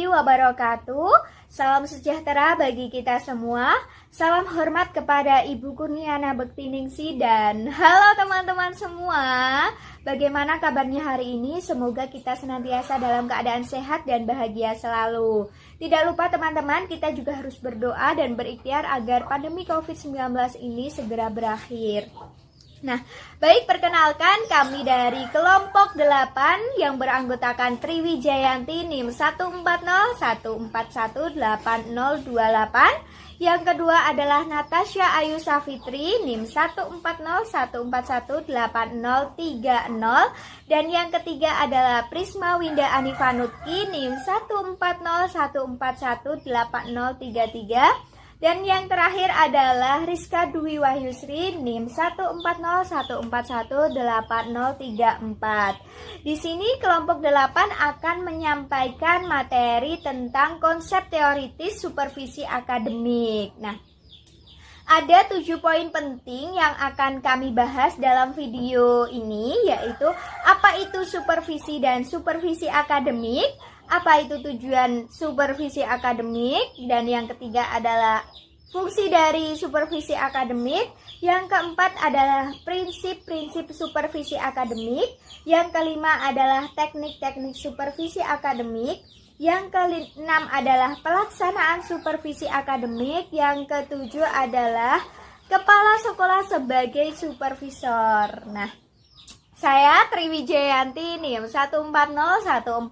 warahmatullahi wabarakatuh. Salam sejahtera bagi kita semua. Salam hormat kepada Ibu Kurniana Bektiningsi dan halo teman-teman semua. Bagaimana kabarnya hari ini? Semoga kita senantiasa dalam keadaan sehat dan bahagia selalu. Tidak lupa teman-teman, kita juga harus berdoa dan berikhtiar agar pandemi COVID-19 ini segera berakhir. Nah, baik, perkenalkan kami dari kelompok 8 yang beranggotakan Triwijayanti NIM 14014188028. Yang kedua adalah Natasha Ayu Safitri NIM 14014188030. Dan yang ketiga adalah Prisma Winda Anifanutki NIM 14014188033. Dan yang terakhir adalah Rizka Dwi Wahyusri NIM 14014188034. Di sini kelompok 8 akan menyampaikan materi tentang konsep teoritis supervisi akademik. Nah, ada 7 poin penting yang akan kami bahas dalam video ini, yaitu apa itu supervisi dan supervisi akademik, apa itu tujuan supervisi akademik, dan yang ketiga adalah fungsi dari supervisi akademik, yang keempat adalah prinsip-prinsip supervisi akademik, yang kelima adalah teknik-teknik supervisi akademik, yang keenam adalah pelaksanaan supervisi akademik, yang ketujuh adalah kepala sekolah sebagai supervisor. Nah, saya Triwijayanti NIM 1401441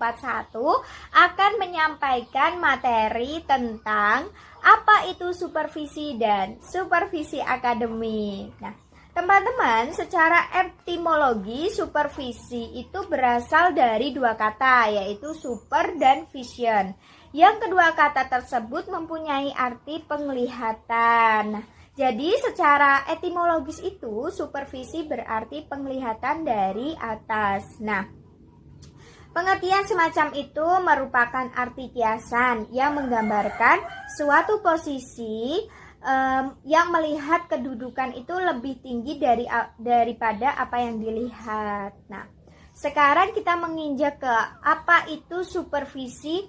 akan menyampaikan materi tentang apa itu supervisi dan supervisi akademik. Nah, teman-teman, secara etimologi supervisi itu berasal dari dua kata, yaitu super dan vision. Yang kedua kata tersebut mempunyai arti penglihatan. Jadi secara etimologis itu supervisi berarti penglihatan dari atas. Nah, pengertian semacam itu merupakan arti kiasan yang menggambarkan suatu posisi yang melihat kedudukan itu lebih tinggi daripada apa yang dilihat. Nah, sekarang kita menginjak ke apa itu supervisi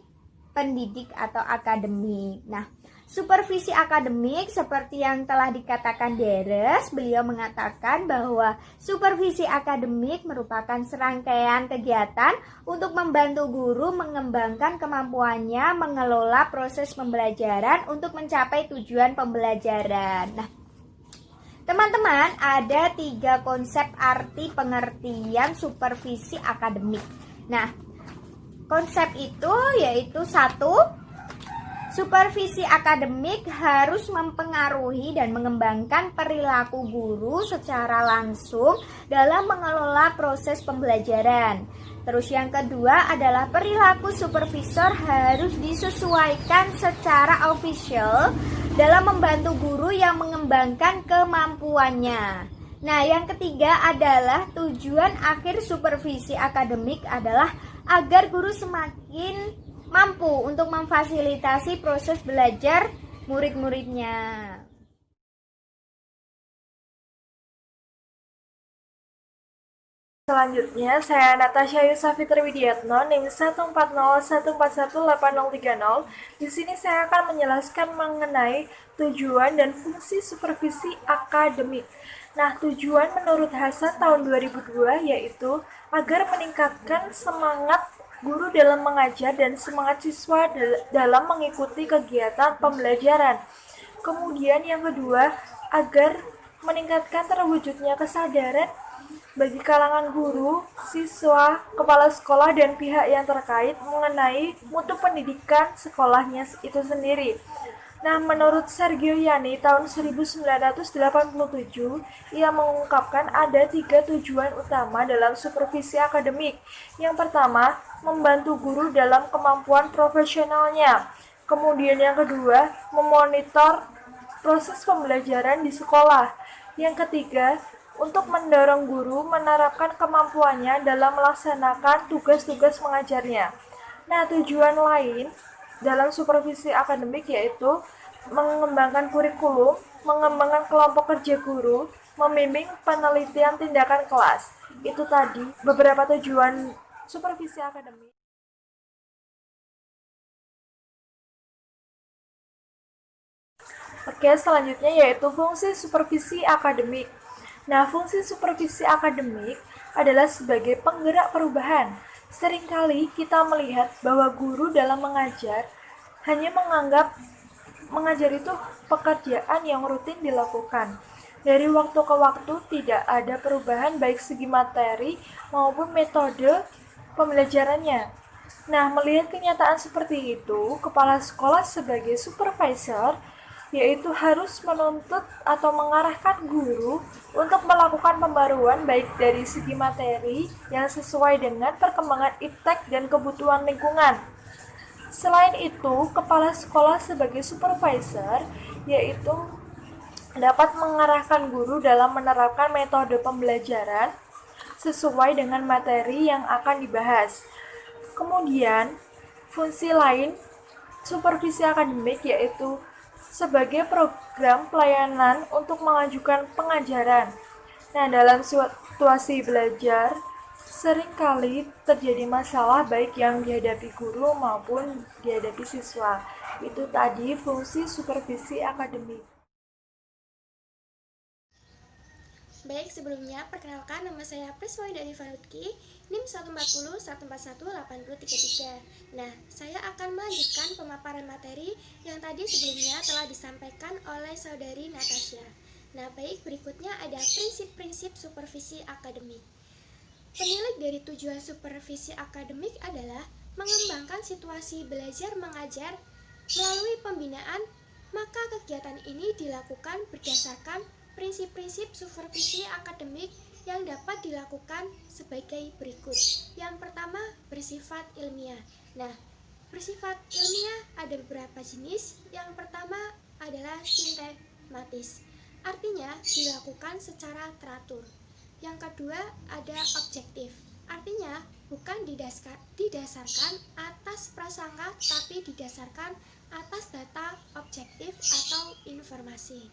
pendidik atau akademik. Nah, supervisi akademik seperti yang telah dikatakan Deres, beliau mengatakan bahwa supervisi akademik merupakan serangkaian kegiatan untuk membantu guru mengembangkan kemampuannya mengelola proses pembelajaran untuk mencapai tujuan pembelajaran. Nah, teman-teman, ada 3 konsep arti pengertian supervisi akademik. Nah, konsep itu yaitu 1. Supervisi akademik harus mempengaruhi dan mengembangkan perilaku guru secara langsung dalam mengelola proses pembelajaran. Terus yang kedua adalah perilaku supervisor harus disesuaikan secara official dalam membantu guru yang mengembangkan kemampuannya. Nah, yang ketiga adalah tujuan akhir supervisi akademik adalah agar guru semakin mampu untuk memfasilitasi proses belajar murid-muridnya. Selanjutnya, saya Natasha Ayu Safitri Widiatno, NIM 14014188030. Di sini saya akan menjelaskan mengenai tujuan dan fungsi supervisi akademik. Nah, tujuan menurut Hasan tahun 2002 yaitu agar meningkatkan semangat guru dalam mengajar dan semangat siswa dalam mengikuti kegiatan pembelajaran. Kemudian yang kedua, agar meningkatkan terwujudnya kesadaran bagi kalangan guru, siswa, kepala sekolah, dan pihak yang terkait mengenai mutu pendidikan sekolahnya itu sendiri. Nah, menurut Sergio Yani tahun 1987, ia mengungkapkan ada 3 tujuan utama dalam supervisi akademik. Yang pertama, membantu guru dalam kemampuan profesionalnya. Kemudian yang kedua, memonitor proses pembelajaran di sekolah. Yang ketiga, untuk mendorong guru menerapkan kemampuannya dalam melaksanakan tugas-tugas mengajarnya. Nah, tujuan lain dalam supervisi akademik yaitu mengembangkan kurikulum, mengembangkan kelompok kerja guru, membimbing penelitian tindakan kelas. Itu tadi beberapa tujuan supervisi akademik. Oke, selanjutnya yaitu fungsi supervisi akademik. Nah, fungsi supervisi akademik adalah sebagai penggerak perubahan. Seringkali kita melihat bahwa guru dalam mengajar hanya menganggap mengajar itu pekerjaan yang rutin dilakukan. Dari waktu ke waktu tidak ada perubahan baik segi materi maupun metode pembelajarannya. Nah, melihat kenyataan seperti itu, kepala sekolah sebagai supervisor yaitu harus menuntut atau mengarahkan guru untuk melakukan pembaruan baik dari segi materi yang sesuai dengan perkembangan iptek dan kebutuhan lingkungan. Selain itu, kepala sekolah sebagai supervisor yaitu dapat mengarahkan guru dalam menerapkan metode pembelajaran sesuai dengan materi yang akan dibahas. Kemudian, fungsi lain supervisi akademik yaitu sebagai program pelayanan untuk mengajukan pengajaran. Nah, dalam situasi belajar, seringkali terjadi masalah baik yang dihadapi guru maupun dihadapi siswa. Itu tadi fungsi supervisi akademik. Baik, sebelumnya perkenalkan nama saya Priswayda Divanutki, NIM 140141833. Nah, saya akan melanjutkan pemaparan materi yang tadi sebelumnya telah disampaikan oleh saudari Natasha. Nah, baik, berikutnya ada prinsip-prinsip supervisi akademik. Penilik dari tujuan supervisi akademik adalah mengembangkan situasi belajar mengajar melalui pembinaan, maka kegiatan ini dilakukan berdasarkan prinsip-prinsip supervisi akademik yang dapat dilakukan sebagai berikut. Yang pertama, bersifat ilmiah. Nah, bersifat ilmiah ada beberapa jenis. Yang pertama adalah sistematis, artinya dilakukan secara teratur. Yang kedua ada objektif, artinya bukan didasarkan atas prasangka tapi didasarkan atas data objektif atau informasi.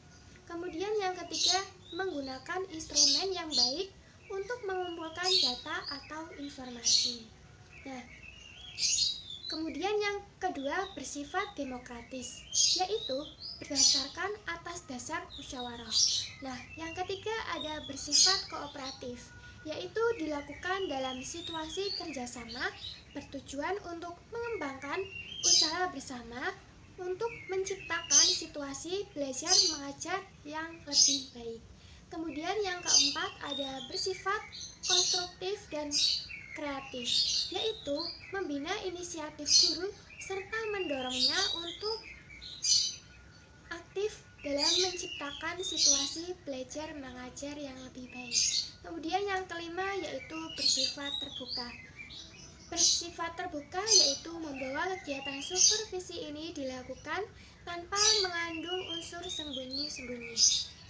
Kemudian yang ketiga, menggunakan instrumen yang baik untuk mengumpulkan data atau informasi. Nah, kemudian yang kedua bersifat demokratis, yaitu berdasarkan atas dasar musyawarah. Nah, yang ketiga ada bersifat kooperatif, yaitu dilakukan dalam situasi kerjasama bertujuan untuk mengembangkan usaha bersama untuk menciptakan situasi belajar mengajar yang lebih baik. Kemudian yang keempat ada bersifat konstruktif dan kreatif, yaitu membina inisiatif guru serta mendorongnya untuk aktif dalam menciptakan situasi belajar mengajar yang lebih baik. Kemudian yang kelima yaitu bersifat terbuka. Bersifat terbuka yaitu membawa kegiatan supervisi ini dilakukan tanpa mengandung unsur sembunyi-sembunyi.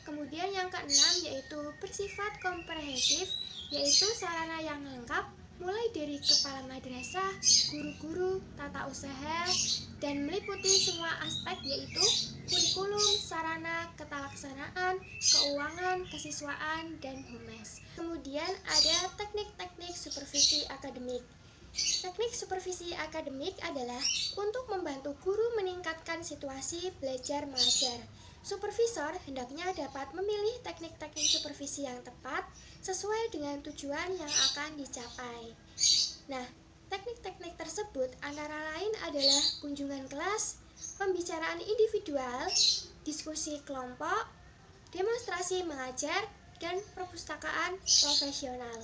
Kemudian yang keenam yaitu bersifat komprehensif, yaitu sarana yang lengkap mulai dari kepala madrasah, guru-guru, tata usaha, dan meliputi semua aspek yaitu kurikulum, sarana, ketalaksanaan, keuangan, kesiswaan, dan humas. Kemudian ada teknik-teknik supervisi akademik. Teknik supervisi akademik adalah untuk membantu guru meningkatkan situasi belajar mengajar. Supervisor hendaknya dapat memilih teknik-teknik supervisi yang tepat sesuai dengan tujuan yang akan dicapai. Nah, teknik-teknik tersebut antara lain adalah kunjungan kelas, pembicaraan individual, diskusi kelompok, demonstrasi mengajar, dan perpustakaan profesional.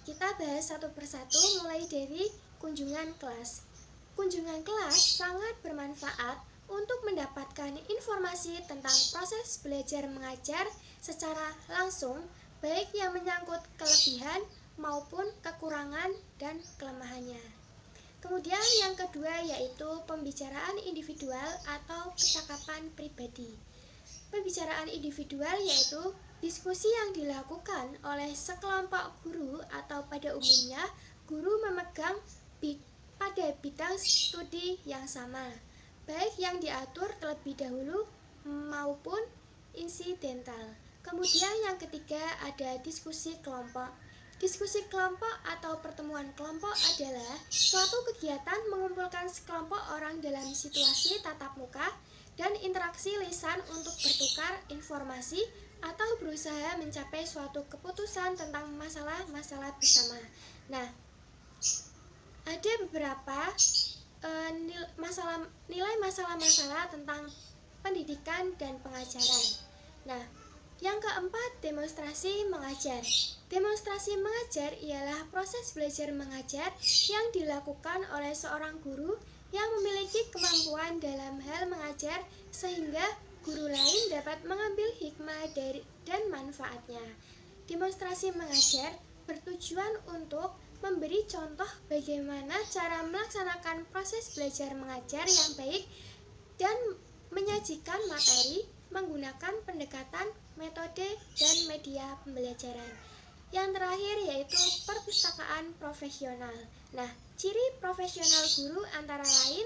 Kita bahas satu persatu mulai dari kunjungan kelas. Kunjungan kelas sangat bermanfaat untuk mendapatkan informasi tentang proses belajar mengajar secara langsung, baik yang menyangkut kelebihan maupun kekurangan dan kelemahannya. Kemudian yang kedua yaitu pembicaraan individual atau percakapan pribadi. Pembicaraan individual yaitu diskusi yang dilakukan oleh sekelompok guru atau pada umumnya guru memegang pada bidang studi yang sama, baik yang diatur terlebih dahulu maupun insidental. Kemudian yang ketiga ada diskusi kelompok. Diskusi kelompok atau pertemuan kelompok adalah suatu kegiatan mengumpulkan sekelompok orang dalam situasi tatap muka dan interaksi lisan untuk bertukar informasi atau berusaha mencapai suatu keputusan tentang masalah-masalah bersama. Nah, ada beberapa nilai masalah-masalah tentang pendidikan dan pengajaran. Nah, yang keempat, demonstrasi mengajar. Demonstrasi mengajar ialah proses belajar mengajar yang dilakukan oleh seorang guru yang memiliki kemampuan dalam hal mengajar sehingga guru lain dapat mengambil hikmah dan manfaatnya. Demonstrasi mengajar bertujuan untuk memberi contoh bagaimana cara melaksanakan proses belajar mengajar yang baik dan menyajikan materi menggunakan pendekatan, metode, dan media pembelajaran. Yang terakhir yaitu perpustakaan profesional. Nah, ciri profesional guru antara lain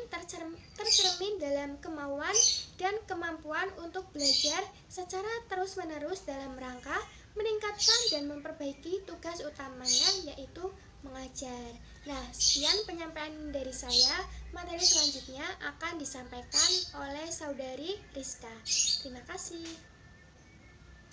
tercermin dalam kemauan dan kemampuan untuk belajar secara terus-menerus dalam rangka meningkatkan dan memperbaiki tugas utamanya yaitu mengajar. Nah, sekian penyampaian dari saya. Materi selanjutnya akan disampaikan oleh saudari Rizka. Terima kasih.